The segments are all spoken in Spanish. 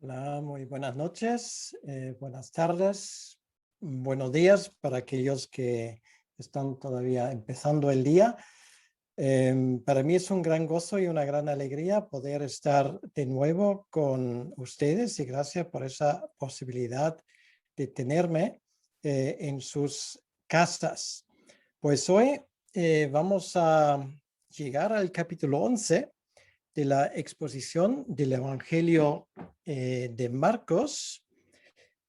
Hola, muy buenas noches, buenas tardes, buenos días para aquellos que están todavía empezando el día. Para mí es un gran gozo y una gran alegría poder estar de nuevo con ustedes y gracias por esa posibilidad de tenerme en sus casas. Pues hoy vamos a llegar al capítulo 11 de la exposición del Evangelio de Marcos,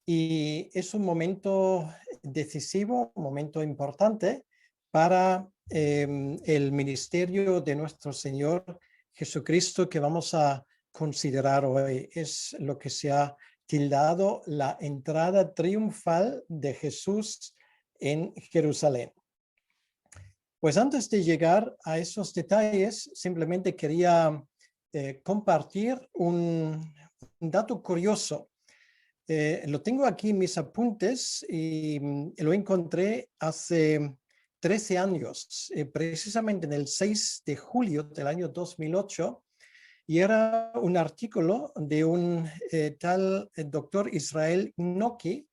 y es un momento decisivo, un momento importante para el ministerio de nuestro Señor Jesucristo que vamos a considerar hoy. Es lo que se ha tildado la entrada triunfal de Jesús en Jerusalén. Pues antes de llegar a esos detalles, simplemente quería compartir un dato curioso. Lo tengo aquí en mis apuntes y lo encontré hace 13 años, precisamente en el 6 de julio del año 2008, y era un artículo de un tal doctor Israel Inoki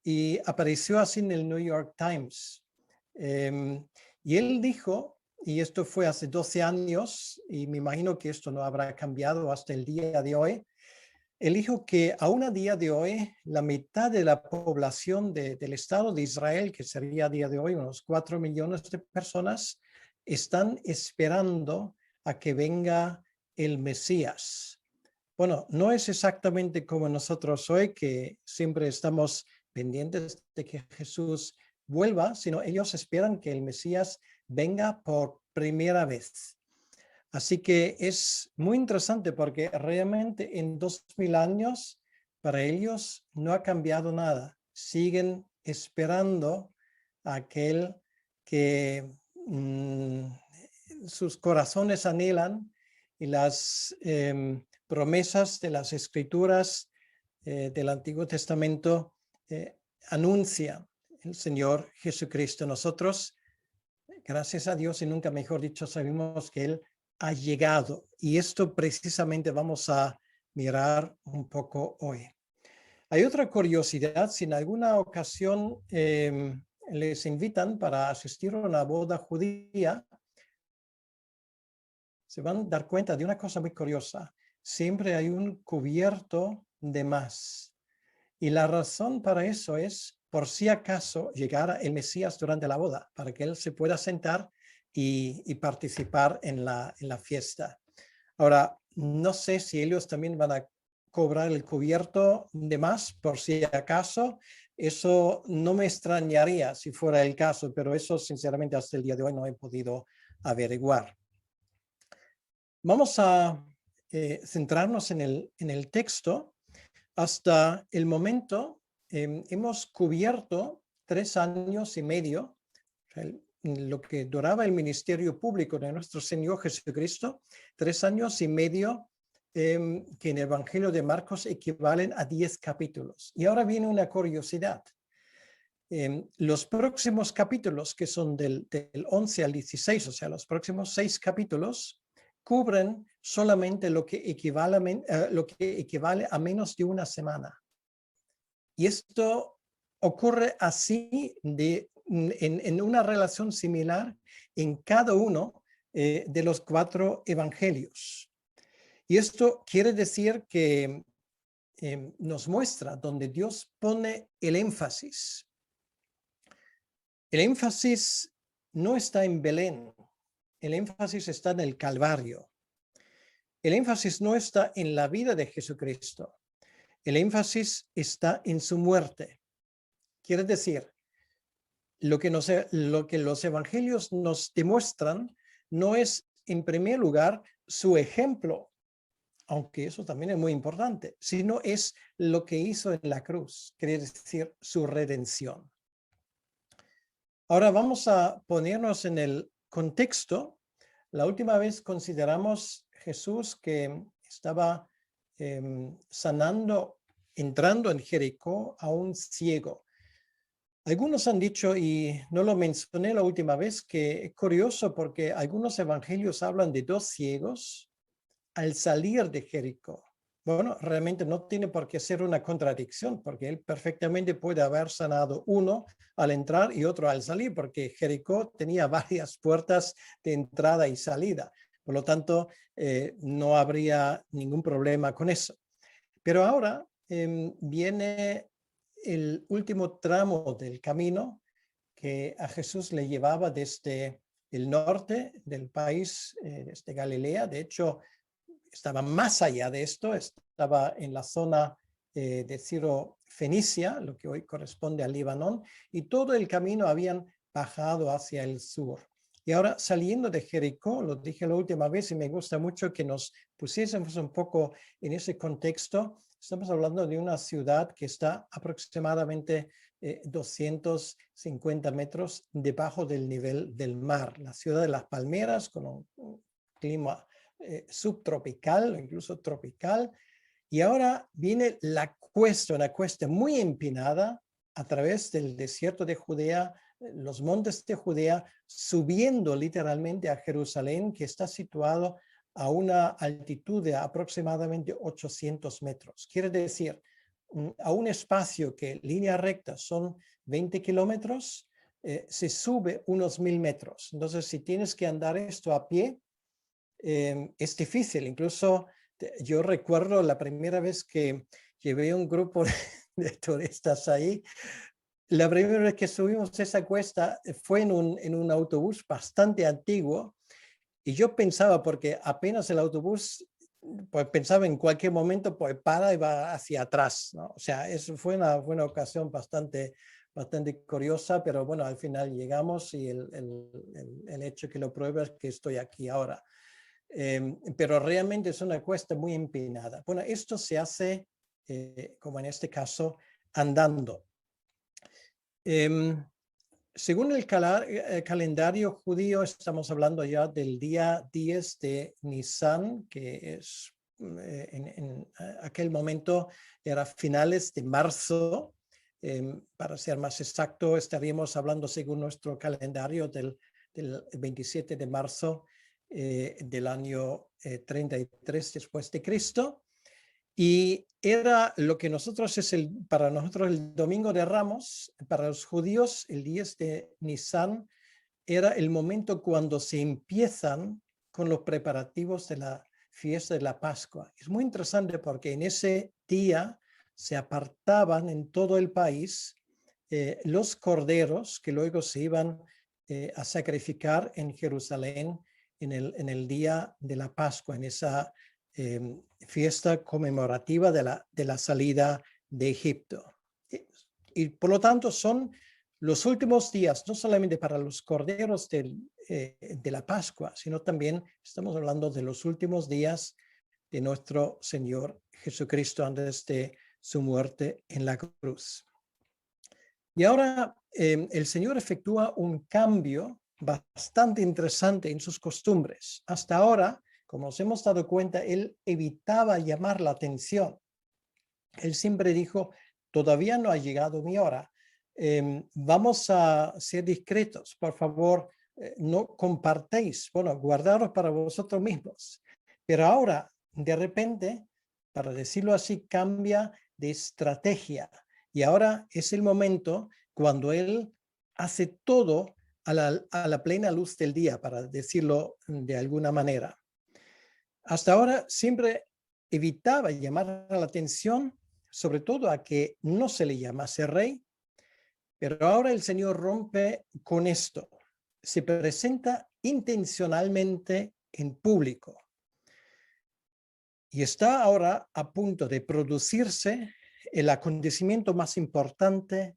y apareció así en el New York Times. Y él dijo, y esto fue hace 12 años, y me imagino que esto no habrá cambiado hasta el día de hoy, él dijo que aún a día de hoy, la mitad de la población del Estado de Israel, que sería a día de hoy unos 4 millones de personas, están esperando a que venga el Mesías. Bueno, no es exactamente como nosotros hoy, que siempre estamos pendientes de que Jesús vuelva, sino ellos esperan que el Mesías venga por primera vez. Así que es muy interesante porque realmente en 2000 años para ellos no ha cambiado nada. Siguen esperando a aquel que sus corazones anhelan, y las promesas de las escrituras del Antiguo Testamento anuncia el Señor Jesucristo. Nosotros, gracias a Dios y nunca mejor dicho, sabemos que Él ha llegado, y esto precisamente vamos a mirar un poco hoy. Hay otra curiosidad: si en alguna ocasión les invitan para asistir a una boda judía, se van a dar cuenta de una cosa muy curiosa: siempre hay un cubierto de más. Y la razón para eso es por si acaso llegara el Mesías durante la boda, para que él se pueda sentar y participar en la fiesta. Ahora, no sé si ellos también van a cobrar el cubierto de más por si acaso. Eso no me extrañaría si fuera el caso, pero eso sinceramente hasta el día de hoy no he podido averiguar. Vamos a centrarnos en el texto. Hasta el momento hemos cubierto 3 años y medio, lo que duraba el ministerio público de nuestro Señor Jesucristo, 3 años y medio que en el Evangelio de Marcos equivalen a 10 capítulos. Y ahora viene una curiosidad. Los próximos capítulos, que son del 11 al 16, o sea, los próximos 6 capítulos, cubren solamente lo que equivale a menos de una semana. Y esto ocurre así en una relación similar en cada uno de los 4 evangelios. Y esto quiere decir que nos muestra donde Dios pone el énfasis. El énfasis no está en Belén, el énfasis está en el Calvario. El énfasis no está en la vida de Jesucristo, el énfasis está en su muerte. Quiere decir, lo que los evangelios nos demuestran no es en primer lugar su ejemplo, aunque eso también es muy importante, sino es lo que hizo en la cruz, quiere decir su redención. Ahora vamos a ponernos en el contexto. La última vez consideramos Jesús que estaba sanando, entrando en Jericó a un ciego. Algunos han dicho, y no lo mencioné la última vez, que es curioso porque algunos evangelios hablan de 2 ciegos al salir de Jericó. bueno, realmente no tiene por qué ser una contradicción, porque él perfectamente puede haber sanado uno al entrar y otro al salir, porque Jericó tenía varias puertas de entrada y salida. Por lo tanto, no habría ningún problema con eso. Pero ahora viene el último tramo del camino que a Jesús le llevaba desde el norte del país, desde Galilea. De hecho, estaba más allá de esto, estaba en la zona de Ciro Fenicia, lo que hoy corresponde al Líbano, y todo el camino habían bajado hacia el sur. Y ahora saliendo de Jericó, lo dije la última vez y me gusta mucho que nos pusiésemos un poco en ese contexto. Estamos hablando de una ciudad que está aproximadamente 250 metros debajo del nivel del mar. La ciudad de Las Palmeras, con un clima subtropical o incluso tropical. Y ahora viene la cuesta, una cuesta muy empinada a través del desierto de Judea, los montes de Judea, subiendo literalmente a Jerusalén, que está situado a una altitud de aproximadamente 800 metros. Quiere decir, a un espacio que línea recta son 20 kilómetros, se sube unos 1000 metros. Entonces, si tienes que andar esto a pie, es difícil. Incluso yo recuerdo la primera vez que llevé un grupo de turistas ahí. La primera vez que subimos esa cuesta fue en un autobús bastante antiguo y yo pensaba, porque apenas el autobús, pues pensaba en cualquier momento, pues para y va hacia atrás, ¿no? O sea, eso fue una ocasión bastante curiosa, pero bueno, al final llegamos y el hecho que lo prueba es que estoy aquí ahora. Pero realmente es una cuesta muy empinada. Bueno, esto se hace, como en este caso, andando. Según el calendario judío, estamos hablando ya del día 10 de Nisan, que es en aquel momento era finales de marzo. Para ser más exacto, estaríamos hablando según nuestro calendario del 27 de marzo del año 33 después de Cristo. Y era lo que nosotros para nosotros el Domingo de Ramos, para los judíos el 10 de Nisan era el momento cuando se empiezan con los preparativos de la fiesta de la Pascua. Es muy interesante porque en ese día se apartaban en todo el país los corderos que luego se iban a sacrificar en Jerusalén en el día de la Pascua, en esa fiesta conmemorativa de la salida de Egipto. Y por lo tanto son los últimos días, no solamente para los corderos de la Pascua, sino también estamos hablando de los últimos días de nuestro Señor Jesucristo antes de su muerte en la cruz. Y ahora el Señor efectúa un cambio bastante interesante en sus costumbres. Hasta ahora, como nos hemos dado cuenta, él evitaba llamar la atención. Él siempre dijo, todavía no ha llegado mi hora. Vamos a ser discretos, por favor, no compartéis, bueno, guardaros para vosotros mismos. Pero ahora, de repente, para decirlo así, cambia de estrategia. Y ahora es el momento cuando él hace todo a la plena luz del día, para decirlo de alguna manera. Hasta ahora siempre evitaba llamar la atención, sobre todo a que no se le llamase rey, pero ahora el Señor rompe con esto. Se presenta intencionalmente en público y está ahora a punto de producirse el acontecimiento más importante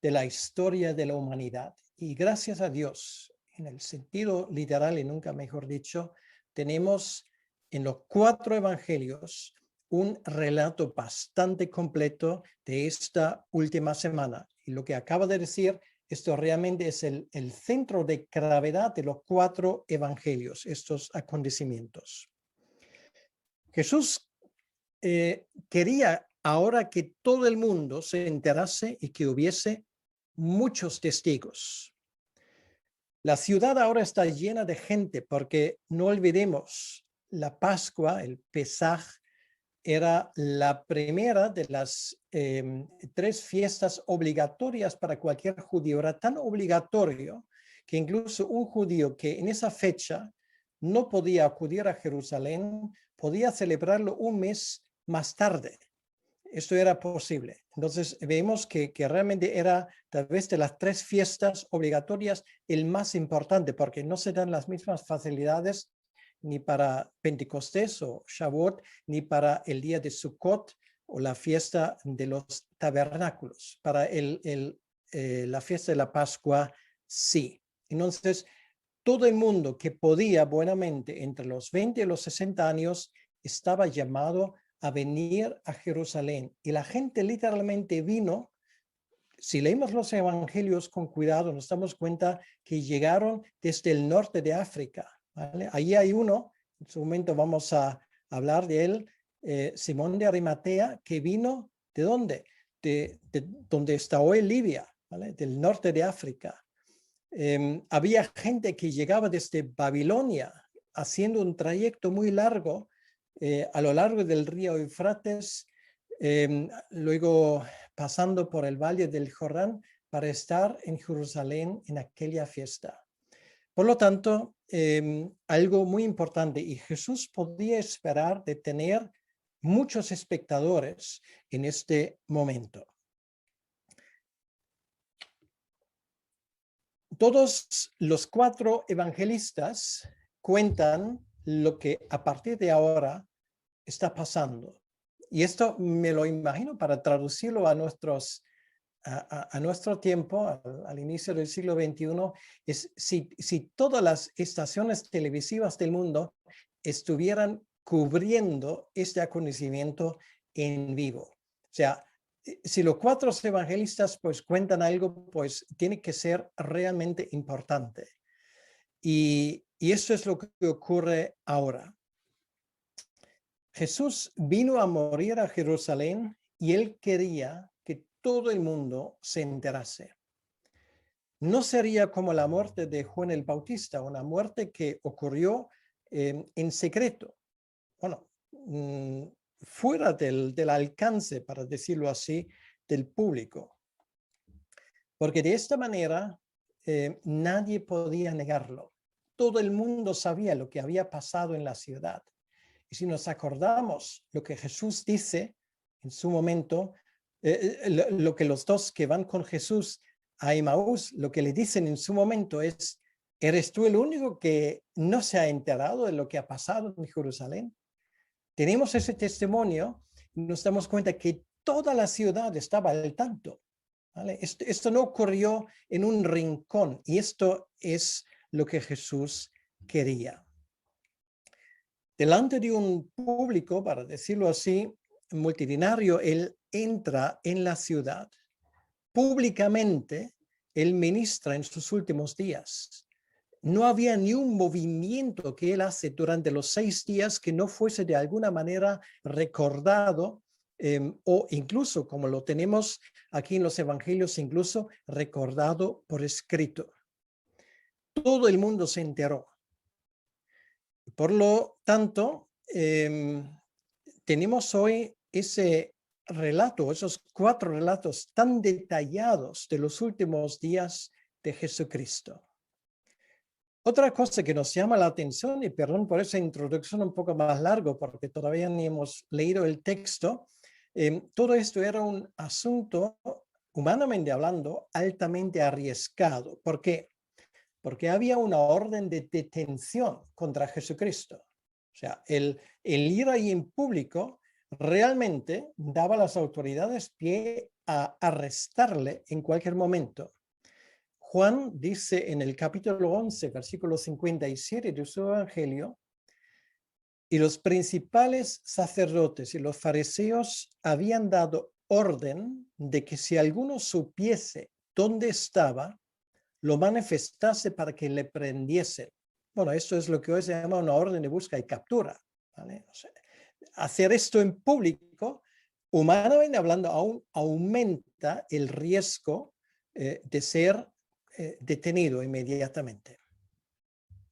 de la historia de la humanidad. Y gracias a Dios, en el sentido literal y nunca mejor dicho, tenemos en los 4 evangelios un relato bastante completo de esta última semana. Y lo que acaba de decir, esto realmente es el centro de gravedad de los 4 evangelios, estos acontecimientos. Jesús quería ahora que todo el mundo se enterase y que hubiese muchos testigos. La ciudad ahora está llena de gente porque no olvidemos, la Pascua, el Pesaj, era la primera de las 3 fiestas obligatorias para cualquier judío. Era tan obligatorio que incluso un judío que en esa fecha no podía acudir a Jerusalén, podía celebrarlo un mes más tarde. Esto era posible. Entonces vemos que realmente era tal vez de las 3 fiestas obligatorias el más importante, porque no se dan las mismas facilidades ni para Pentecostés o Shavuot, ni para el día de Sukkot o la fiesta de los tabernáculos. Para la fiesta de la Pascua, sí. Entonces, todo el mundo que podía buenamente entre los 20 y los 60 años estaba llamado a venir a Jerusalén. Y la gente literalmente vino. Si leemos los evangelios con cuidado, nos damos cuenta que llegaron desde el norte de África, ¿vale? Allí hay uno, en su momento vamos a hablar de él, Simón de Arimatea, que vino, ¿de dónde? De donde está hoy Libia, ¿vale? Del norte de África. Había gente que llegaba desde Babilonia, haciendo un trayecto muy largo a lo largo del río Eufrates, luego pasando por el valle del Jordán para estar en Jerusalén en aquella fiesta. Por lo tanto, algo muy importante, y Jesús podía esperar de tener muchos espectadores en este momento. Todos los 4 evangelistas cuentan lo que a partir de ahora está pasando. Y esto me lo imagino para traducirlo a nuestro tiempo, al inicio del siglo XXI, es si todas las estaciones televisivas del mundo estuvieran cubriendo este acontecimiento en vivo. O sea, si los 4 evangelistas pues cuentan algo, pues tiene que ser realmente importante. Y eso es lo que ocurre ahora. Jesús vino a morir a Jerusalén y él quería que todo el mundo se enterase. No sería como la muerte de Juan el Bautista, una muerte que ocurrió en secreto. Bueno, fuera del alcance, para decirlo así, del público. Porque de esta manera nadie podía negarlo. Todo el mundo sabía lo que había pasado en la ciudad. Y si nos acordamos lo que Jesús dice en su momento, lo que los 2 que van con Jesús a Emaús, lo que le dicen en su momento es, ¿eres tú el único que no se ha enterado de lo que ha pasado en Jerusalén? Tenemos ese testimonio y nos damos cuenta que toda la ciudad estaba al tanto, ¿vale? Esto no ocurrió en un rincón y esto es lo que Jesús quería. Delante de un público, para decirlo así, multitudinario, él entra en la ciudad. Públicamente, él ministra en sus últimos días. No había ni un movimiento que él hace durante los 6 días que no fuese de alguna manera recordado o incluso, como lo tenemos aquí en los evangelios, incluso recordado por escrito. Todo el mundo se enteró. Por lo tanto, tenemos hoy ese relato, esos 4 relatos tan detallados de los últimos días de Jesucristo. Otra cosa que nos llama la atención, y perdón por esa introducción un poco más largo, porque todavía ni hemos leído el texto, todo esto era un asunto, humanamente hablando, altamente arriesgado. ¿Por qué? Porque había una orden de detención contra Jesucristo. O sea, el ir ahí en público realmente daba a las autoridades pie a arrestarle en cualquier momento. Juan dice en el capítulo 11, versículo 57 de su evangelio, y los principales sacerdotes y los fariseos habían dado orden de que si alguno supiese dónde estaba, lo manifestase para que le prendiesen. Bueno, esto es lo que hoy se llama una orden de busca y captura, ¿vale? O sea, hacer esto en público, humanamente hablando, aún aumenta el riesgo de ser detenido inmediatamente.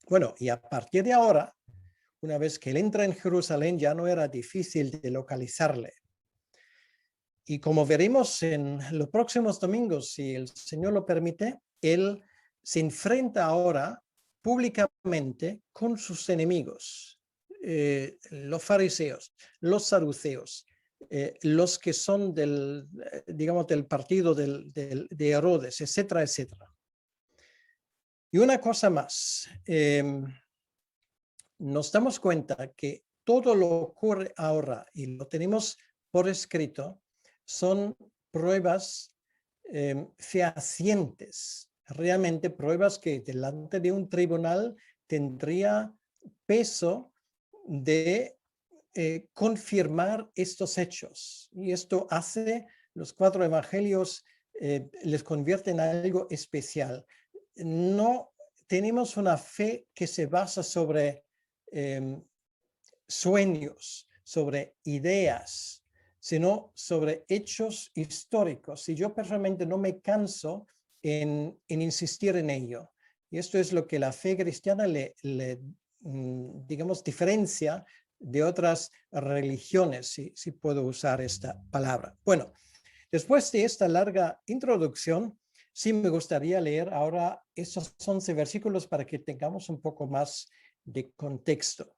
Bueno, y a partir de ahora, una vez que él entra en Jerusalén, ya no era difícil de localizarle. Y como veremos en los próximos domingos, si el Señor lo permite, él se enfrenta ahora públicamente con sus enemigos, los fariseos, los saduceos, los que son digamos, del partido de Herodes, etcétera, etcétera. Y una cosa más, nos damos cuenta que todo lo que ocurre ahora, y lo tenemos por escrito, son pruebas fehacientes, realmente pruebas que delante de un tribunal tendría peso de confirmar estos hechos. Y esto hace los 4 evangelios, les convierte en algo especial. No tenemos una fe que se basa sobre sueños, sobre ideas, sino sobre hechos históricos. Y yo personalmente no me canso en insistir en ello. Y esto es lo que la fe cristiana digamos, diferencia de otras religiones, si puedo usar esta palabra. Bueno, después de esta larga introducción, sí me gustaría leer ahora esos 11 versículos para que tengamos un poco más de contexto.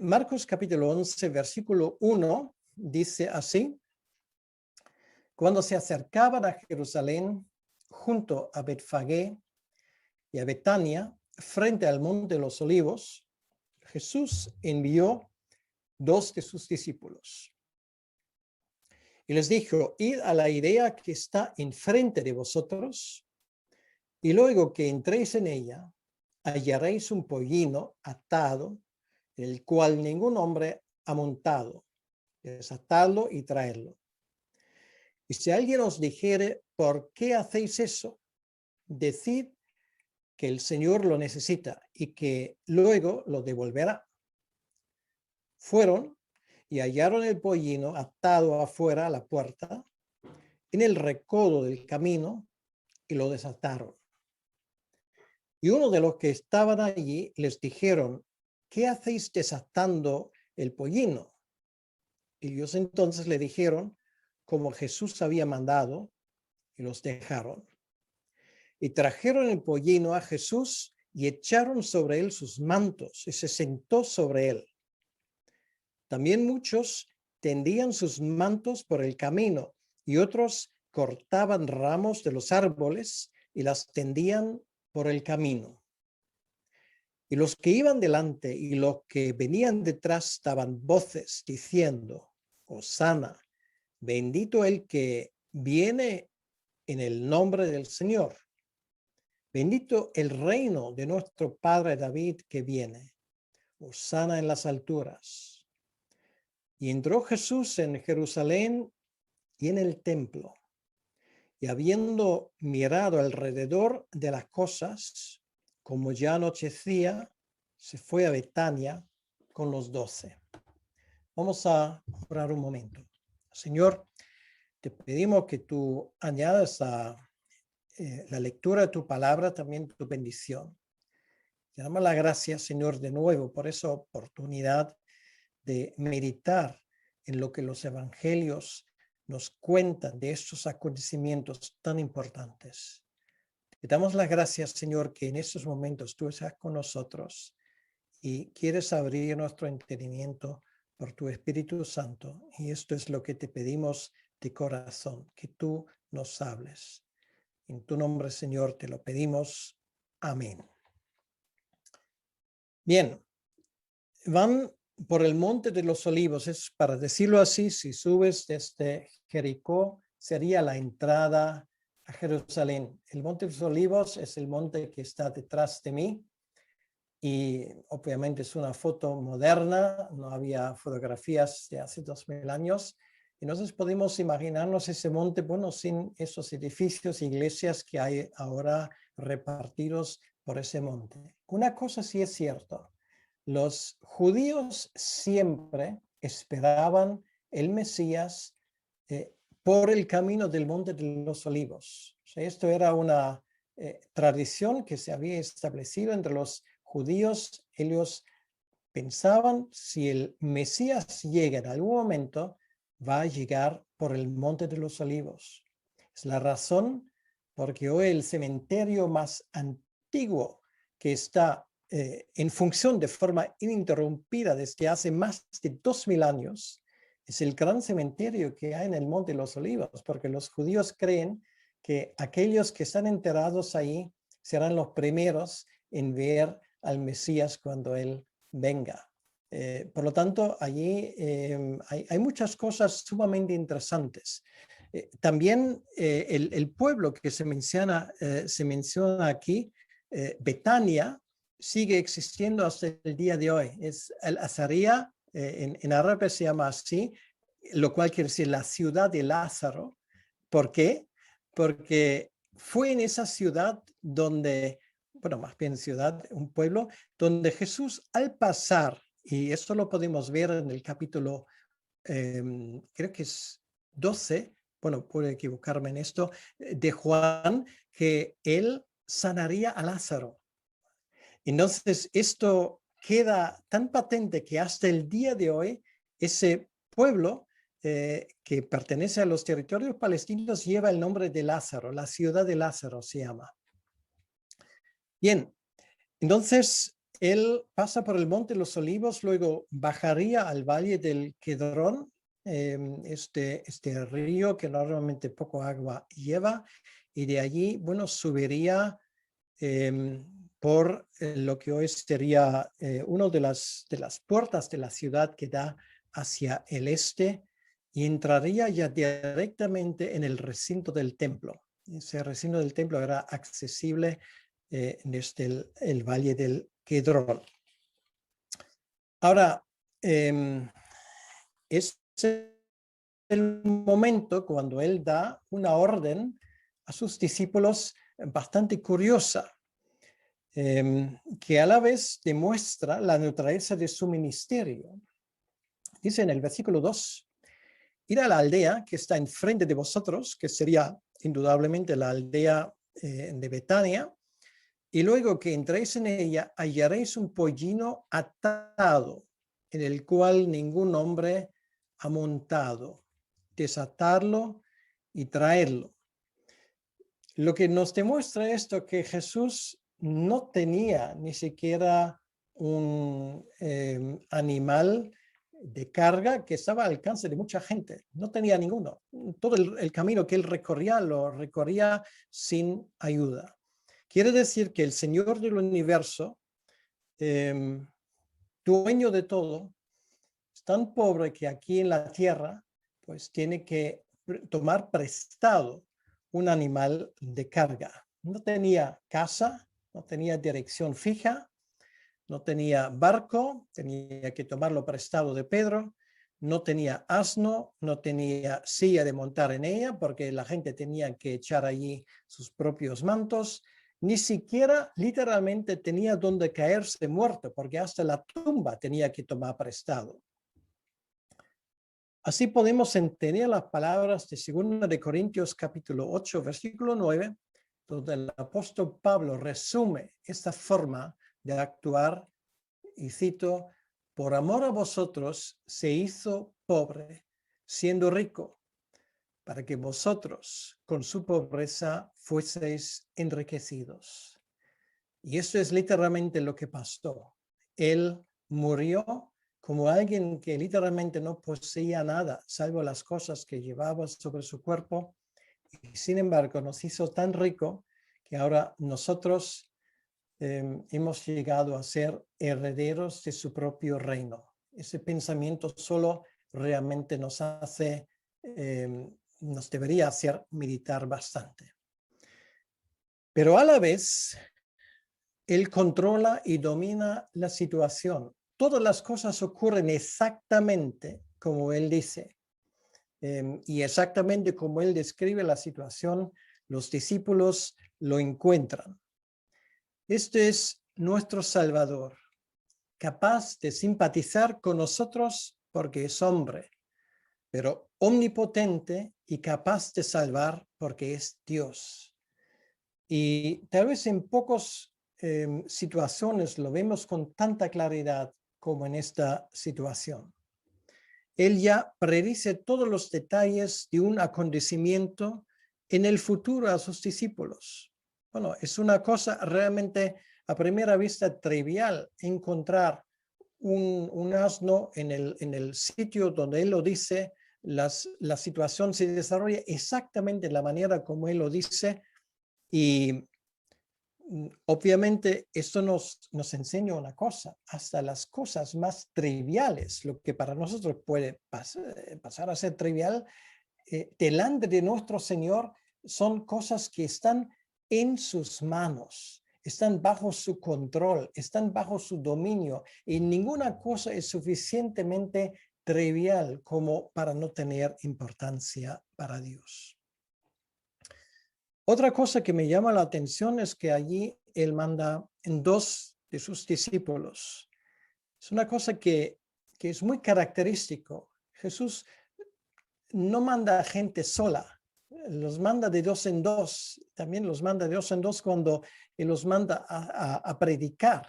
Marcos capítulo 11, versículo 1, dice así: cuando se acercaban a Jerusalén, junto a Betfagé y a Betania, frente al monte de los Olivos, Jesús envió 2 de sus discípulos. Y les dijo: id a la aldea que está enfrente de vosotros, y luego que entréis en ella, hallaréis un pollino atado, el cual ningún hombre ha montado. Desatadlo y traerlo. Y si alguien os dijere: ¿por qué hacéis eso? Decid que el Señor lo necesita y que luego lo devolverá. Fueron y hallaron el pollino atado afuera a la puerta, en el recodo del camino, y lo desataron. Y uno de los que estaban allí les dijeron: ¿qué hacéis desatando el pollino? Y ellos entonces le dijeron como Jesús había mandado, y los dejaron. Y trajeron el pollino a Jesús y echaron sobre él sus mantos, y se sentó sobre él. También muchos tendían sus mantos por el camino, y otros cortaban ramos de los árboles y las tendían por el camino. Y los que iban delante y los que venían detrás daban voces diciendo: Hosana, bendito el que viene en el nombre del Señor. Bendito el reino de nuestro padre David que viene. Hosana en las alturas. Y entró Jesús en Jerusalén y en el templo. Y habiendo mirado alrededor de las cosas, como ya anochecía, se fue a Betania con los 12. Vamos a orar un momento. Señor, te pedimos que tú añadas a la lectura de tu palabra también tu bendición. Te damos las gracias, Señor, de nuevo por esa oportunidad de meditar en lo que los evangelios nos cuentan de estos acontecimientos tan importantes. Te damos las gracias, Señor, que en estos momentos tú estás con nosotros y quieres abrir nuestro entendimiento por tu Espíritu Santo. Y esto es lo que te pedimos de corazón, que tú nos hables. En tu nombre, Señor, te lo pedimos. Amén. Bien, van por el Monte de los Olivos. Es, para decirlo así, si subes desde Jericó, sería la entrada a Jerusalén. El Monte de los Olivos es el monte que está detrás de mí. Y obviamente es una foto moderna, no había fotografías de hace 2000 años. Entonces podemos imaginarnos ese monte, bueno, sin esos edificios, iglesias que hay ahora repartidos por ese monte. Una cosa sí es cierto, los judíos siempre esperaban el Mesías por el camino del Monte de los Olivos. O sea, esto era una tradición que se había establecido entre los judíos. Ellos pensaban, si el Mesías llega en algún momento, va a llegar por el Monte de los Olivos. Es la razón porque hoy el cementerio más antiguo que está en función de forma ininterrumpida desde hace más de 2000 años, es el gran cementerio que hay en el Monte de los Olivos, porque los judíos creen que aquellos que están enterrados ahí serán los primeros en ver al Mesías cuando él venga. Por lo tanto, allí hay muchas cosas sumamente interesantes. También el pueblo que se menciona aquí, Betania, sigue existiendo hasta el día de hoy. Es el Azaría, en árabe se llama así, lo cual quiere decir la ciudad de Lázaro. ¿Por qué? Porque fue en esa ciudad donde, bueno, más bien ciudad, un pueblo, donde Jesús al pasar, y esto lo podemos ver en el capítulo, creo que es 12, bueno, puedo equivocarme en esto, de Juan, que él sanaría a Lázaro. Entonces, esto queda tan patente que hasta el día de hoy, ese pueblo que pertenece a los territorios palestinos lleva el nombre de Lázaro, la ciudad de Lázaro se llama. Bien, entonces él pasa por el Monte de los Olivos, luego bajaría al Valle del Quedrón, este río que normalmente poco agua lleva, y de allí, bueno, subiría por lo que hoy sería una de las puertas de la ciudad que da hacia el este y entraría ya directamente en el recinto del templo. Ese recinto del templo era accesible desde el Valle del Quedrón. Ahora, es el momento cuando él da una orden a sus discípulos bastante curiosa, que a la vez demuestra la naturaleza de su ministerio. Dice en el versículo 2, ir a la aldea que está enfrente de vosotros, que sería indudablemente la aldea de Betania, y luego que entréis en ella, hallaréis un pollino atado, en el cual ningún hombre ha montado. Desatarlo y traerlo. Lo que nos demuestra esto que Jesús no tenía ni siquiera un animal de carga que estaba al alcance de mucha gente. No tenía ninguno. Todo el camino que él recorría lo recorría sin ayuda. Quiere decir que el Señor del universo, dueño de todo, es tan pobre que aquí en la tierra, pues tiene que tomar prestado un animal de carga. No tenía casa, no tenía dirección fija, no tenía barco, tenía que tomarlo prestado de Pedro, no tenía asno, no tenía silla de montar en ella porque la gente tenía que echar allí sus propios mantos, ni siquiera literalmente tenía donde caerse muerto porque hasta la tumba tenía que tomar prestado. Así podemos entender las palabras de 2 de Corintios capítulo 8, versículo 9, donde el apóstol Pablo resume esta forma de actuar y cito, por amor a vosotros se hizo pobre, siendo rico, para que vosotros con su pobreza fueseis enriquecidos. Y esto es literalmente lo que pasó. Él murió como alguien que literalmente no poseía nada, salvo las cosas que llevaba sobre su cuerpo. Y sin embargo, nos hizo tan rico que ahora nosotros hemos llegado a ser herederos de su propio reino. Ese pensamiento solo realmente nos hace, nos debería hacer meditar bastante. Pero a la vez, él controla y domina la situación. Todas las cosas ocurren exactamente como él dice. Y exactamente como él describe la situación, los discípulos lo encuentran. Este es nuestro Salvador, capaz de simpatizar con nosotros porque es hombre, pero omnipotente y capaz de salvar porque es Dios. Y tal vez en pocas situaciones lo vemos con tanta claridad, como en esta situación. Él ya predice todos los detalles de un acontecimiento en el futuro a sus discípulos. Bueno, es una cosa realmente a primera vista trivial encontrar un asno en el sitio donde él lo dice. La situación se desarrolla exactamente de la manera como él lo dice, y obviamente esto nos enseña una cosa: hasta las cosas más triviales, lo que para nosotros puede pasar a ser trivial, delante de nuestro Señor son cosas que están en sus manos, están bajo su control, están bajo su dominio, y ninguna cosa es suficientemente trivial como para no tener importancia para Dios. Otra cosa que me llama la atención es que allí él manda en 2 de sus discípulos. Es una cosa que es muy característico. Jesús no manda a gente sola, los manda de 2 en 2. También los manda de 2 en 2 cuando él los manda a predicar.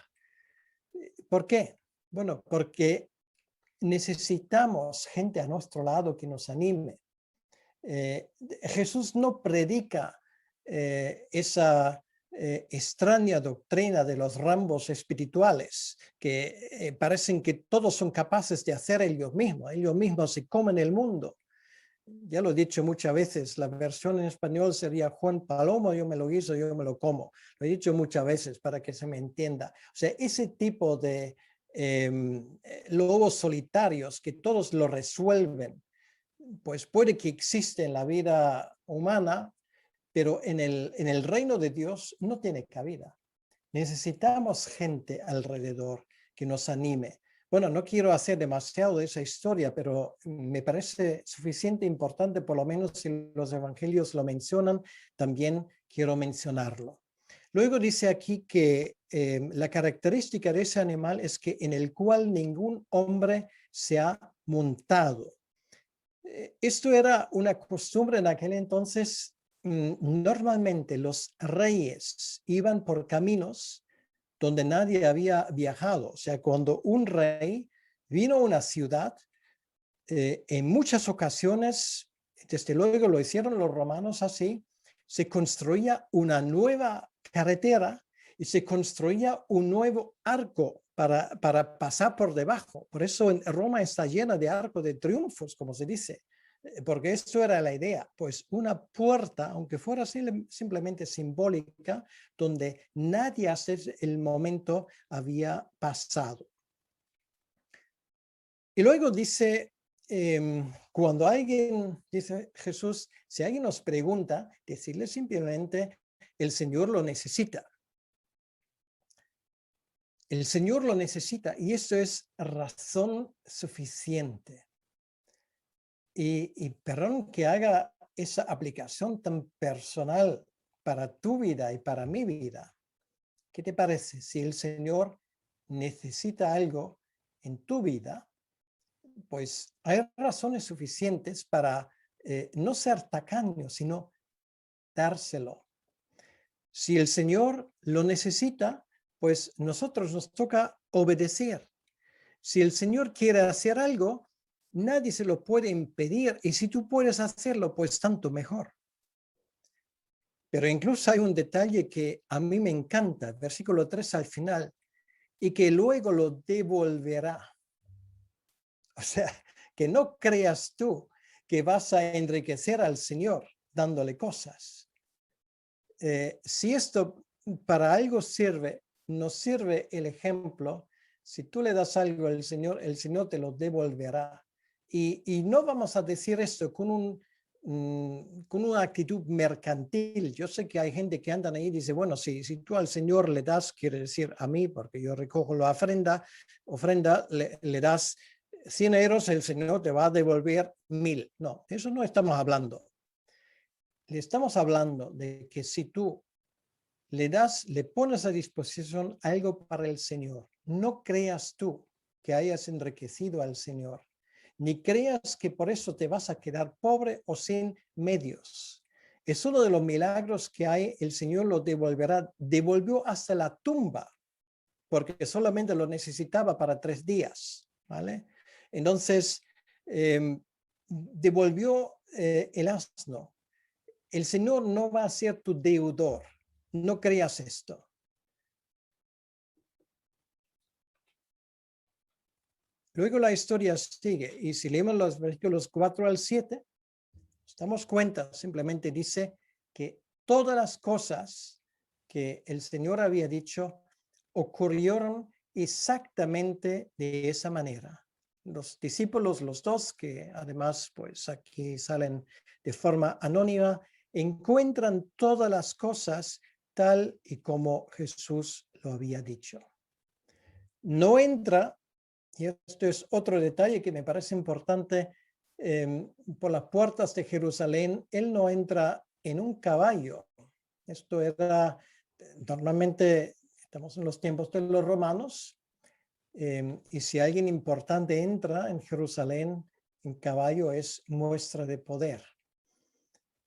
¿Por qué? Bueno, porque necesitamos gente a nuestro lado que nos anime. Jesús no predica esa extraña doctrina de los rambos espirituales que parecen que todos son capaces de hacer ellos mismos se comen el mundo. Ya lo he dicho muchas veces, la versión en español sería Juan Palomo, yo me lo guiso, yo me lo como. Lo he dicho muchas veces para que se me entienda. O sea, ese tipo de lobos solitarios que todos lo resuelven, pues puede que existe en la vida humana, pero en el reino de Dios no tiene cabida. Necesitamos gente alrededor que nos anime. Bueno, no quiero hacer demasiado de esa historia, pero me parece suficiente importante, por lo menos si los evangelios lo mencionan, también quiero mencionarlo. Luego dice aquí que la característica de ese animal es que en el cual ningún hombre se ha montado. Esto era una costumbre en aquel entonces. Normalmente los reyes iban por caminos donde nadie había viajado. O sea, cuando un rey vino a una ciudad, en muchas ocasiones, desde luego lo hicieron los romanos así, se construía una nueva carretera y se construía un nuevo arco para pasar por debajo. Por eso en Roma está llena de arcos de triunfos, como se dice, porque esto era la idea, pues una puerta, aunque fuera simplemente simbólica, donde nadie hasta el momento había pasado. Y luego dice, cuando alguien, dice Jesús, si alguien nos pregunta, decirle simplemente, el Señor lo necesita. El Señor lo necesita, y esto es razón suficiente. Y perdón que haga esa aplicación tan personal para tu vida y para mi vida. ¿Qué te parece? Si el Señor necesita algo en tu vida, pues hay razones suficientes para no ser tacaño, sino dárselo. Si el Señor lo necesita, pues nosotros nos toca obedecer. Si el Señor quiere hacer algo, nadie se lo puede impedir, y si tú puedes hacerlo, pues tanto mejor. Pero incluso hay un detalle que a mí me encanta, versículo 3 al final, y que luego lo devolverá. O sea, que no creas tú que vas a enriquecer al Señor dándole cosas. Si esto para algo sirve, nos sirve el ejemplo. Si tú le das algo al Señor, el Señor te lo devolverá. Y no vamos a decir esto con una actitud mercantil. Yo sé que hay gente que andan ahí y dice, bueno, si tú al Señor le das, quiere decir a mí, porque yo recojo la ofrenda, le das 100 euros, el Señor te va a devolver 1000. No, eso no estamos hablando. Le estamos hablando de que si tú le pones a disposición algo para el Señor, no creas tú que hayas enriquecido al Señor, ni creas que por eso te vas a quedar pobre o sin medios. Es uno de los milagros que hay, el Señor lo devolverá, devolvió hasta la tumba porque solamente lo necesitaba para 3 días, ¿vale? Entonces, devolvió el asno. El Señor no va a ser tu deudor. No creas esto. Luego la historia sigue, y si leemos los versículos 4 al 7, nos damos cuenta, simplemente dice que todas las cosas que el Señor había dicho ocurrieron exactamente de esa manera. Los discípulos, los dos, que además pues aquí salen de forma anónima, encuentran todas las cosas tal y como Jesús lo había dicho. No entra, y esto es otro detalle que me parece importante, por las puertas de Jerusalén, él no entra en un caballo. Esto era, normalmente, estamos en los tiempos de los romanos, y si alguien importante entra en Jerusalén en caballo es muestra de poder.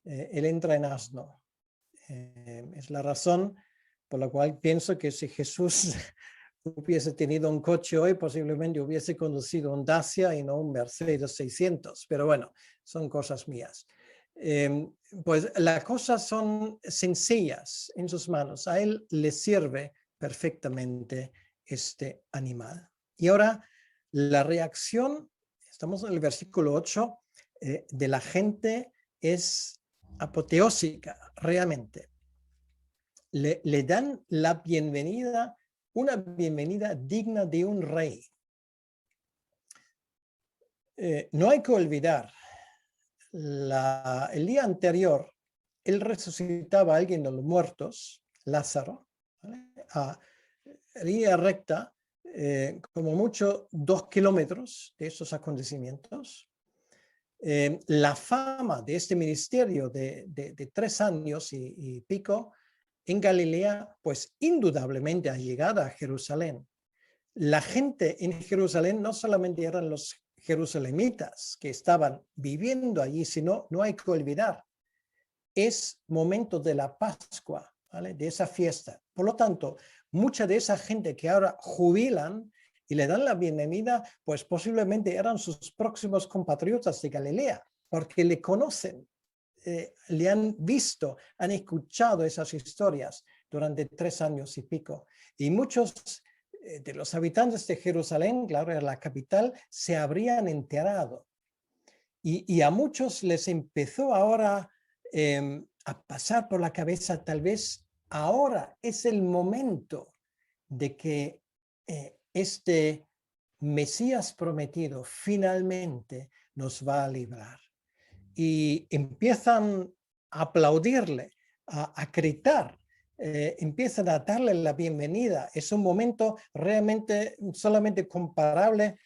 Él entra en asno. Es la razón por la cual pienso que si Jesús hubiese tenido un coche hoy, posiblemente hubiese conducido un Dacia y no un Mercedes 600. Pero bueno, son cosas mías. Pues las cosas son sencillas en sus manos. A él le sirve perfectamente este animal. Y ahora la reacción, estamos en el versículo 8, de la gente es apoteósica, realmente. Le dan la bienvenida, una bienvenida digna de un rey. No hay que olvidar, el día anterior, él resucitaba a alguien de los muertos, Lázaro, ¿vale? A línea recta, como mucho 2 kilómetros de esos acontecimientos. La fama de este ministerio de 3 años y pico en Galilea, pues indudablemente ha llegado a Jerusalén. La gente en Jerusalén no solamente eran los jerusalemitas que estaban viviendo allí, sino, no hay que olvidar, es momento de la Pascua, ¿vale? De esa fiesta. Por lo tanto, mucha de esa gente que ahora jubilan y le dan la bienvenida, pues posiblemente eran sus próximos compatriotas de Galilea, porque le conocen, le han visto, han escuchado esas historias durante 3 años y pico. Y muchos de los habitantes de Jerusalén, claro, era la capital, se habrían enterado. Y a muchos les empezó ahora a pasar por la cabeza, tal vez ahora es el momento de que este Mesías prometido finalmente nos va a librar. Y empiezan a aplaudirle, a gritar, empiezan a darle la bienvenida. Es un momento realmente solamente comparable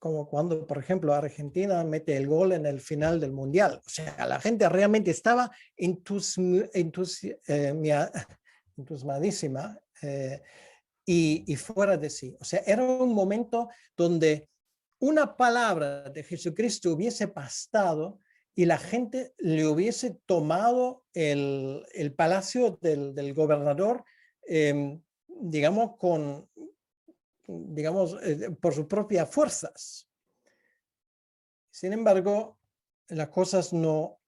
como cuando, por ejemplo, Argentina mete el gol en el final del Mundial. O sea, la gente realmente estaba entusiasmadísima y fuera de sí. O sea, era un momento donde una palabra de Jesucristo hubiese bastado y la gente le hubiese tomado el palacio del gobernador, digamos, por sus propias fuerzas. Sin embargo, las cosas no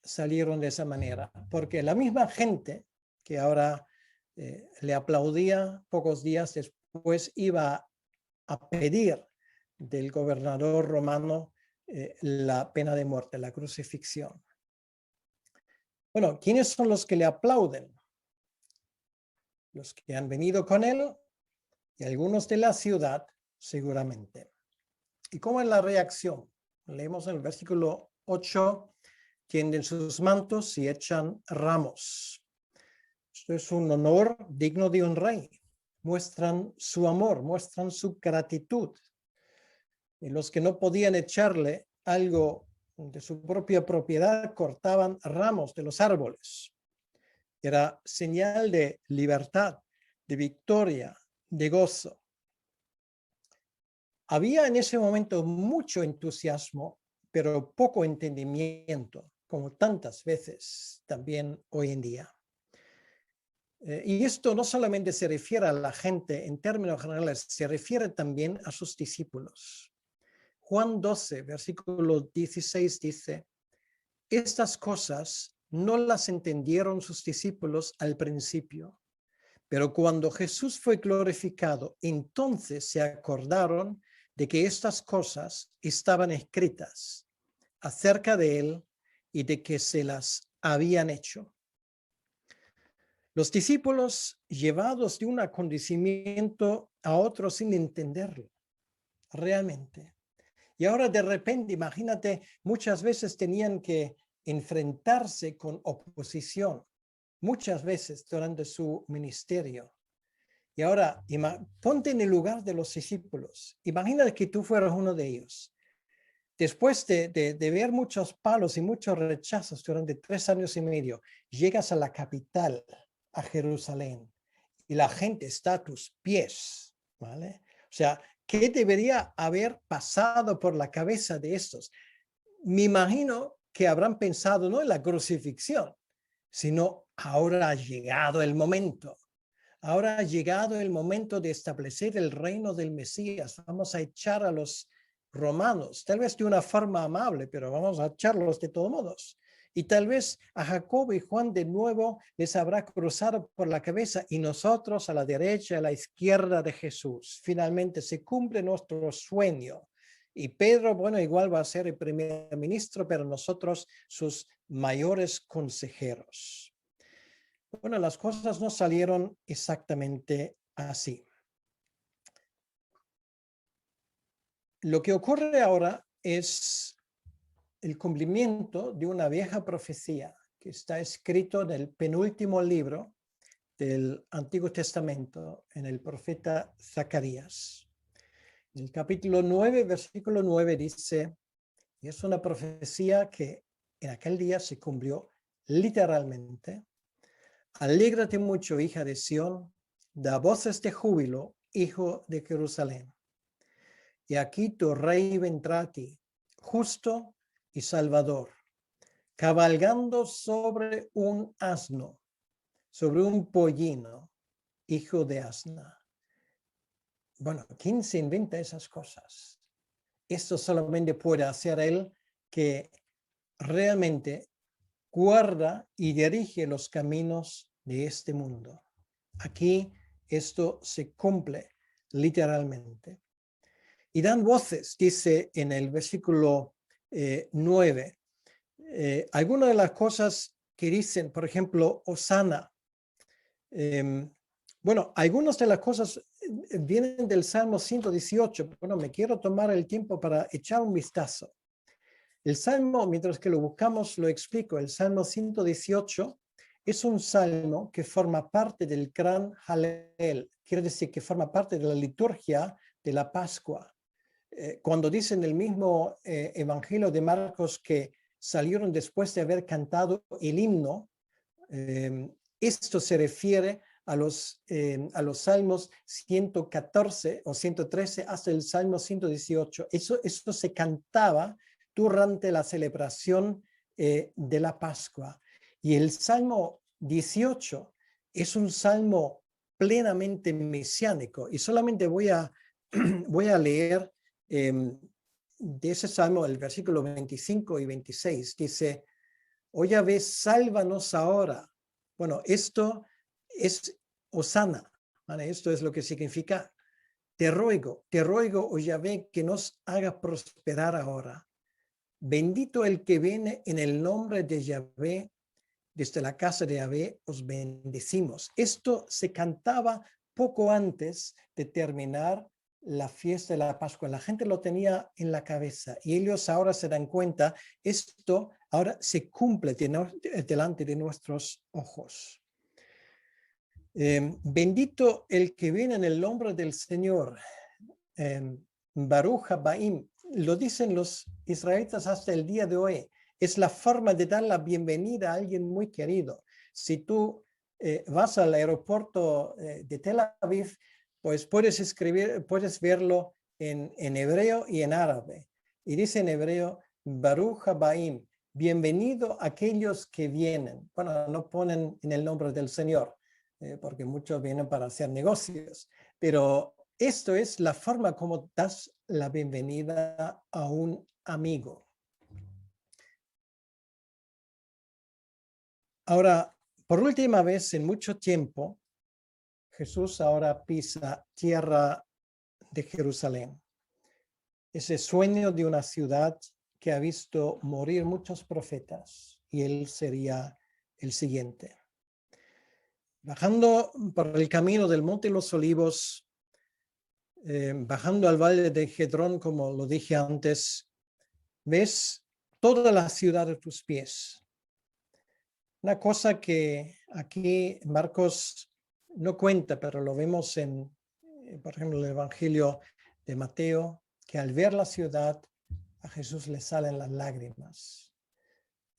salieron de esa manera, porque la misma gente que ahora le aplaudía pocos días después iba a pedir del gobernador romano la pena de muerte, la crucifixión. Bueno, ¿quiénes son los que le aplauden? Los que han venido con él y algunos de la ciudad, seguramente. ¿Y cómo es la reacción? Leemos en el versículo 8, tienden sus mantos y echan ramos. Esto es un honor digno de un rey. Muestran su amor, muestran su gratitud. Y los que no podían echarle algo de su propia propiedad cortaban ramos de los árboles. Era señal de libertad, de victoria, de gozo. Había en ese momento mucho entusiasmo, pero poco entendimiento, como tantas veces también hoy en día. Y esto no solamente se refiere a la gente en términos generales, se refiere también a sus discípulos. Juan 12, versículo 16 dice, estas cosas no las entendieron sus discípulos al principio, pero cuando Jesús fue glorificado, entonces se acordaron de que estas cosas estaban escritas acerca de él y de que se las habían hecho. Los discípulos, llevados de un acontecimiento a otro sin entenderlo, realmente. Y ahora de repente, imagínate, muchas veces tenían que enfrentarse con oposición, muchas veces durante su ministerio. Y ahora, ponte en el lugar de los discípulos. Imagínate que tú fueras uno de ellos. Después de ver muchos palos y muchos rechazos durante 3 años y medio, llegas a la capital, a Jerusalén, y la gente está a tus pies, ¿vale? O sea, ¿qué debería haber pasado por la cabeza de estos? Me imagino que habrán pensado no en la crucifixión, sino ahora ha llegado el momento. Ahora ha llegado el momento de establecer el reino del Mesías. Vamos a echar a los romanos, tal vez de una forma amable, pero vamos a echarlos de todos modos. Y tal vez a Jacobo y Juan de nuevo les habrá cruzado por la cabeza y nosotros a la derecha, a la izquierda de Jesús. Finalmente se cumple nuestro sueño. Y Pedro, bueno, igual va a ser el primer ministro, pero nosotros sus mayores consejeros. Bueno, las cosas no salieron exactamente así. Lo que ocurre ahora es el cumplimiento de una vieja profecía que está escrito en el penúltimo libro del Antiguo Testamento, en el profeta Zacarías. En el capítulo 9, versículo 9 dice, y es una profecía que en aquel día se cumplió literalmente, alégrate mucho, hija de Sión, da voces de júbilo, hijo de Jerusalén. Y aquí tu rey vendrá a ti, justo y salvador, cabalgando sobre un asno, sobre un pollino, hijo de asna. Bueno, ¿quién se inventa esas cosas? Esto solamente puede hacer él que realmente guarda y dirige los caminos de este mundo. Aquí esto se cumple literalmente. Y dan voces, dice en el versículo 9. Algunas de las cosas que dicen, por ejemplo, Hosana. Bueno, algunas de las cosas vienen del Salmo 118. Bueno, me quiero tomar el tiempo para echar un vistazo. El Salmo, mientras que lo buscamos, lo explico. El Salmo 118 es un salmo que forma parte del gran Halel. Quiere decir que forma parte de la liturgia de la Pascua. Cuando dicen el mismo Evangelio de Marcos que salieron después de haber cantado el himno, esto se refiere a los salmos 114 o 113 hasta el salmo 118. Eso se cantaba durante la celebración de la Pascua. Y el salmo 18 es un salmo plenamente mesiánico. Y solamente voy a leer de ese salmo, el versículo 25 y 26, dice, oh Yahvé, sálvanos ahora. Bueno, esto es Hosana, ¿vale? Esto es lo que significa, te ruego, oh Yahvé, que nos haga prosperar ahora. Bendito el que viene en el nombre de Yahvé, desde la casa de Yahvé os bendecimos. Esto se cantaba poco antes de terminar la fiesta de la Pascua. La gente lo tenía en la cabeza y ellos ahora se dan cuenta, esto ahora se cumple delante de nuestros ojos. Bendito el que viene en el nombre del Señor. Baruch Habaim. Lo dicen los israelitas hasta el día de hoy. Es la forma de dar la bienvenida a alguien muy querido. Si tú vas al aeropuerto de Tel Aviv, pues puedes verlo en hebreo y en árabe. Y dice en hebreo, Baruch Habaim, bienvenido a aquellos que vienen. Bueno, no ponen en el nombre del Señor. porque muchos vienen para hacer negocios. Pero esto es la forma como das la bienvenida a un amigo. Ahora, por última vez en mucho tiempo, Jesús ahora pisa tierra de Jerusalén. Ese sueño de una ciudad que ha visto morir muchos profetas y él sería el siguiente. Bajando por el camino del Monte de los Olivos, bajando al valle de Gedrón, como lo dije antes, ves toda la ciudad a tus pies. Una cosa que aquí Marcos no cuenta, pero lo vemos en, por ejemplo, el Evangelio de Mateo, que al ver la ciudad, a Jesús le salen las lágrimas.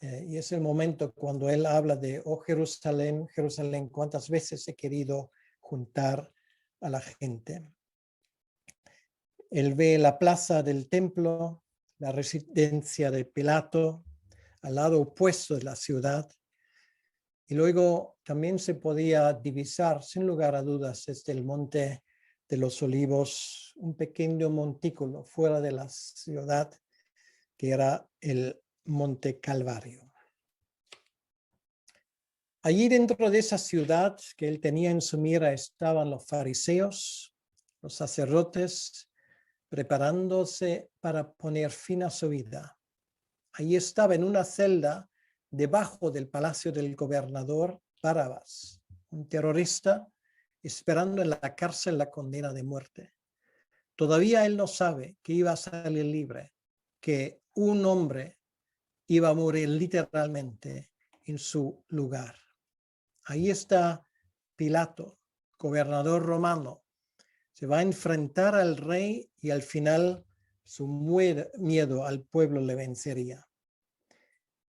Y es el momento cuando él habla de, oh Jerusalén, Jerusalén, cuántas veces he querido juntar a la gente. Él ve la plaza del templo, la residencia de Pilato, al lado opuesto de la ciudad. Y luego también se podía divisar, sin lugar a dudas, desde el Monte de los Olivos, un pequeño montículo fuera de la ciudad, que era el Monte Calvario. Allí dentro de esa ciudad que él tenía en su mira estaban los fariseos, los sacerdotes, preparándose para poner fin a su vida. Allí estaba en una celda debajo del palacio del gobernador Barrabás, un terrorista esperando en la cárcel la condena de muerte. Todavía él no sabe que iba a salir libre, que un hombre iba a morir literalmente en su lugar. Ahí está Pilato, gobernador romano. Se va a enfrentar al rey y al final su miedo al pueblo le vencería.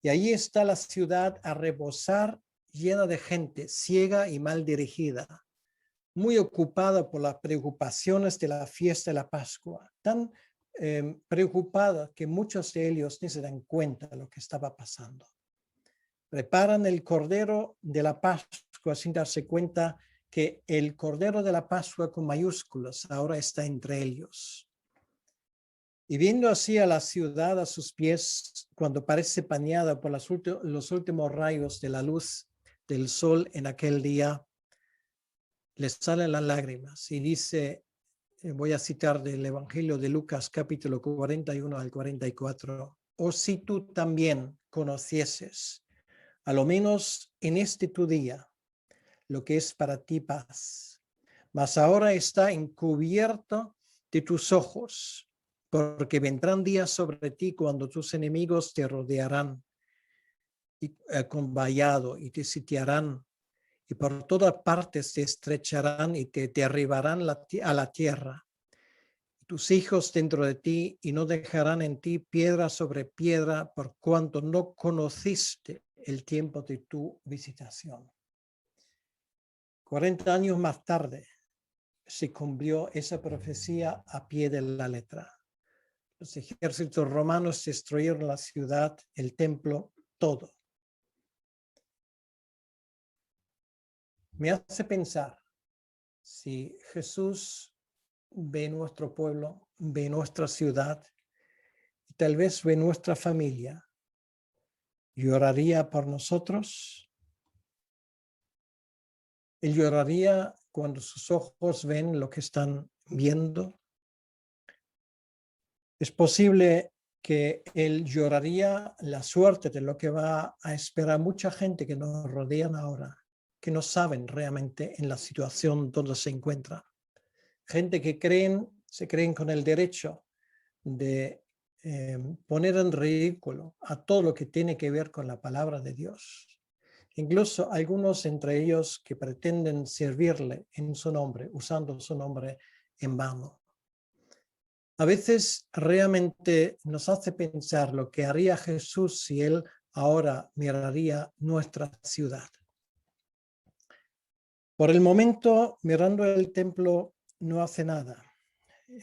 Y ahí está la ciudad a rebosar, llena de gente ciega y mal dirigida, muy ocupada por las preocupaciones de la fiesta de la Pascua, tan preocupada que muchos de ellos ni se dan cuenta de lo que estaba pasando. Preparan el cordero de la Pascua sin darse cuenta que el cordero de la Pascua con mayúsculas ahora está entre ellos. Y viendo así a la ciudad a sus pies, cuando parece bañada por los últimos rayos de la luz del sol en aquel día, les salen las lágrimas y dice, voy a citar del Evangelio de Lucas capítulo 41 al 44, o si tú también conocieses, a lo menos en este tu día, lo que es para ti paz, mas ahora está encubierto de tus ojos, porque vendrán días sobre ti cuando tus enemigos te rodearán con vallado y te sitiarán y por todas partes te estrecharán y te derribarán a la tierra. Tus hijos dentro de ti y no dejarán en ti piedra sobre piedra por cuanto no conociste el tiempo de tu visitación. 40 años más tarde se cumplió esa profecía a pie de la letra. Los ejércitos romanos destruyeron la ciudad, el templo, todo. Me hace pensar, si Jesús ve nuestro pueblo, ve nuestra ciudad, y tal vez ve nuestra familia, ¿lloraría por nosotros? Él lloraría cuando sus ojos ven lo que están viendo. Es posible que él lloraría la suerte de lo que va a esperar mucha gente que nos rodean ahora, que no saben realmente en la situación donde se encuentra. Gente que se creen con el derecho de poner en ridículo a todo lo que tiene que ver con la palabra de Dios. Incluso algunos entre ellos que pretenden servirle en su nombre, usando su nombre en vano. A veces realmente nos hace pensar lo que haría Jesús si él ahora miraría nuestra ciudad. Por el momento, mirando el templo, no hace nada.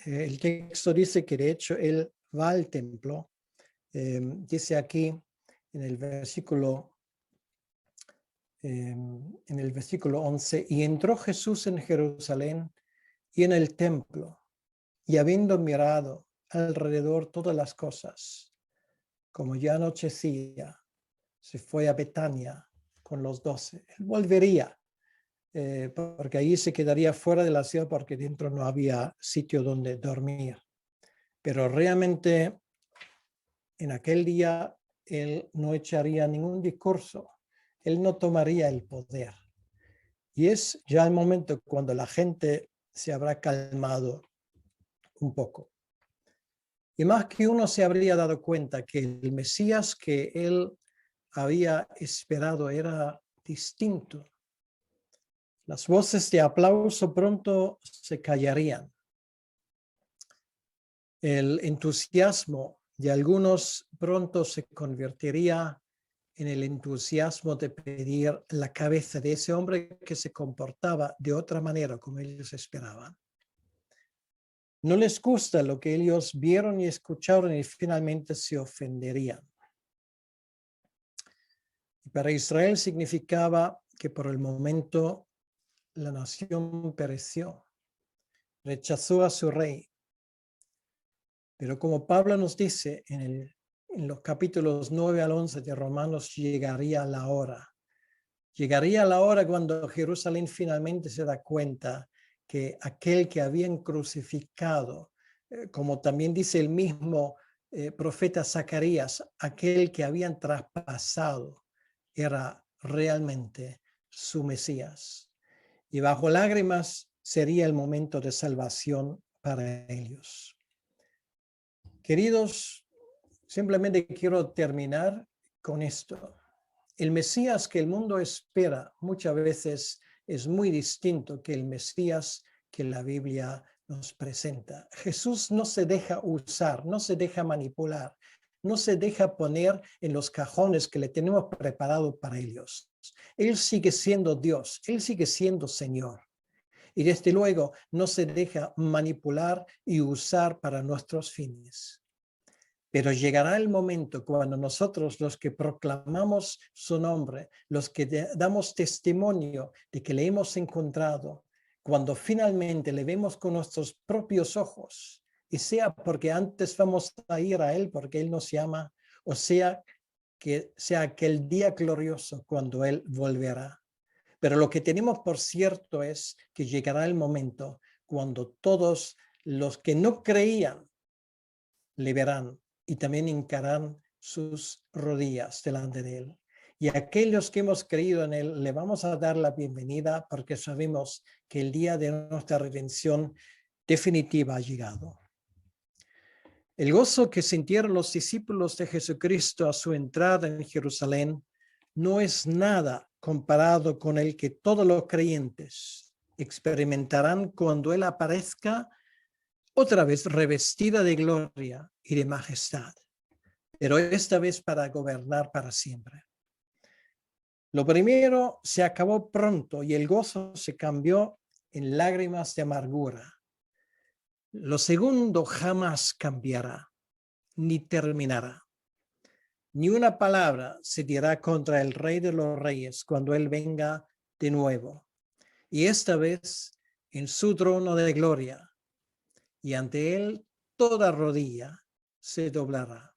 El texto dice que de hecho él va al templo. Dice aquí en el versículo en el versículo 11, y entró Jesús en Jerusalén y en el templo, y habiendo mirado alrededor todas las cosas, como ya anochecía, se fue a Betania con los 12. Él volvería, porque ahí se quedaría fuera de la ciudad porque dentro no había sitio donde dormir. Pero realmente en aquel día él no echaría ningún discurso, él no tomaría el poder. Y es ya el momento cuando la gente se habrá calmado un poco. Y más que uno se habría dado cuenta que el Mesías que él había esperado era distinto. Las voces de aplauso pronto se callarían. El entusiasmo de algunos pronto se convertiría en el entusiasmo de pedir la cabeza de ese hombre que se comportaba de otra manera como ellos esperaban. No les gusta lo que ellos vieron y escucharon y finalmente se ofenderían. Y para Israel significaba que por el momento la nación pereció, rechazó a su rey. Pero como Pablo nos dice en los capítulos 9 al 11 de Romanos, llegaría la hora. Llegaría la hora cuando Jerusalén finalmente se da cuenta que aquel que habían crucificado, como también dice el mismo profeta Zacarías, aquel que habían traspasado era realmente su Mesías. Y bajo lágrimas sería el momento de salvación para ellos. Queridos, simplemente quiero terminar con esto. El Mesías que el mundo espera muchas veces es muy distinto que el Mesías que la Biblia nos presenta. Jesús no se deja usar, no se deja manipular, no se deja poner en los cajones que le tenemos preparado para ellos. Él sigue siendo Dios, Él sigue siendo Señor. Y desde luego no se deja manipular y usar para nuestros fines. Pero llegará el momento cuando nosotros, los que proclamamos su nombre, los que damos testimonio de que le hemos encontrado, cuando finalmente le vemos con nuestros propios ojos, y sea porque antes vamos a ir a Él porque Él nos llama, o sea que sea aquel día glorioso cuando Él volverá. Pero lo que tenemos por cierto es que llegará el momento cuando todos los que no creían le verán y también hincarán sus rodillas delante de Él. Y a aquellos que hemos creído en Él, le vamos a dar la bienvenida porque sabemos que el día de nuestra redención definitiva ha llegado. El gozo que sintieron los discípulos de Jesucristo a su entrada en Jerusalén no es nada comparado con el que todos los creyentes experimentarán cuando Él aparezca otra vez revestida de gloria y de majestad, pero esta vez para gobernar para siempre. Lo primero se acabó pronto y el gozo se cambió en lágrimas de amargura. Lo segundo jamás cambiará, ni terminará. Ni una palabra se dirá contra el Rey de los Reyes cuando Él venga de nuevo. Y esta vez en su trono de gloria. Y ante Él toda rodilla se doblará.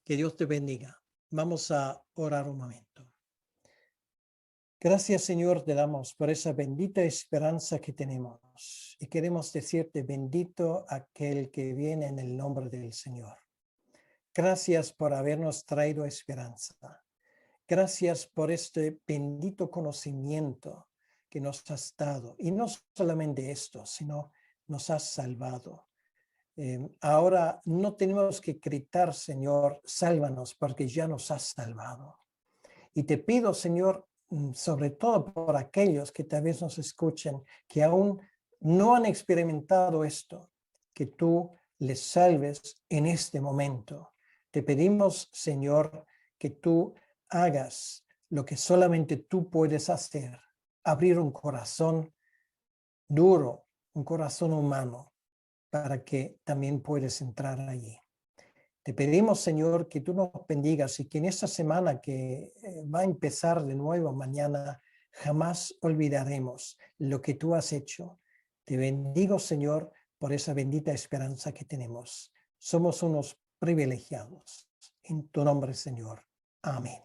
Que Dios te bendiga. Vamos a orar un momento. Gracias, Señor, te damos por esa bendita esperanza que tenemos. Y queremos decirte, bendito aquel que viene en el nombre del Señor. Gracias por habernos traído esperanza. Gracias por este bendito conocimiento que nos has dado. Y no solamente esto, sino nos has salvado. Ahora no tenemos que gritar, Señor, sálvanos, porque ya nos has salvado. Y te pido, Señor, sobre todo por aquellos que tal vez nos escuchen, que aún no han experimentado esto, que tú les salves en este momento. Te pedimos, Señor, que tú hagas lo que solamente tú puedes hacer, abrir un corazón duro, un corazón humano, para que también puedas entrar allí. Te pedimos, Señor, que tú nos bendigas y que en esta semana que va a empezar de nuevo mañana, jamás olvidaremos lo que tú has hecho. Te bendigo, Señor, por esa bendita esperanza que tenemos. Somos unos privilegiados. En tu nombre, Señor. Amén.